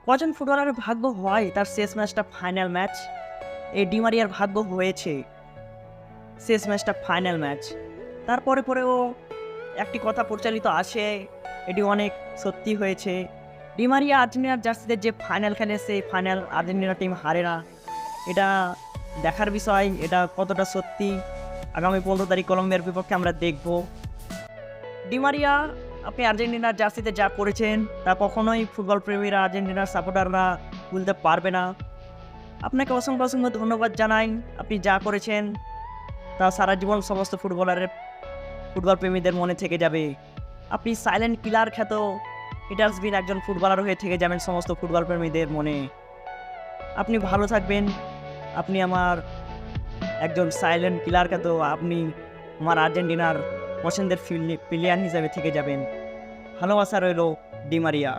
কজন ফুটবলারের ভাগ্য হয় তার শেষ ম্যাচটা ফাইনাল ম্যাচ? এই ডিমারিয়ার ভাগ্য হয়েছে শেষ ম্যাচটা ফাইনাল ম্যাচ। তারপরে পরেও একটি কথা প্রচালিত আসে, এটি অনেক সত্যি হয়েছে। ডিমারিয়া আর্জেন্টিনার জার্সিতে যে ফাইনাল খেলে সেই ফাইনাল আর্জেন্টিনা টিম হারে না। এটা দেখার বিষয়, এটা কতটা সত্যি আগামী 15 তারিখ কলম্বিয়ার বিপক্ষে আমরা দেখব। ডিমারিয়া, আপনি আর্জেন্টিনার জার্সিতে যা করেছেন তা কখনোই ফুটবল প্রেমীরা, আর্জেন্টিনার সাপোর্টাররা ভুলতে পারবে না। আপনাকে অসংখ্য অসংখ্য ধন্যবাদ জানাই। আপনি যা করেছেন তা সারা জীবন সমস্ত ফুটবল প্রেমীদের মনে থেকে যাবে। আপনি সাইলেন্ট কিলার খ্যাত পিটার্সবিন একজন ফুটবলার হয়ে থেকে যাবেন সমস্ত ফুটবল প্রেমীদের মনে। আপনি ভালো থাকবেন। আপনি আমার একজন সাইলেন্ট কিলার খ্যাত, আপনি আমার আর্জেন্টিনার পছন্দের প্লেয়ার হিসেবে থেকে যাবেন। ভালোবাসা রইল ডিমারিয়া।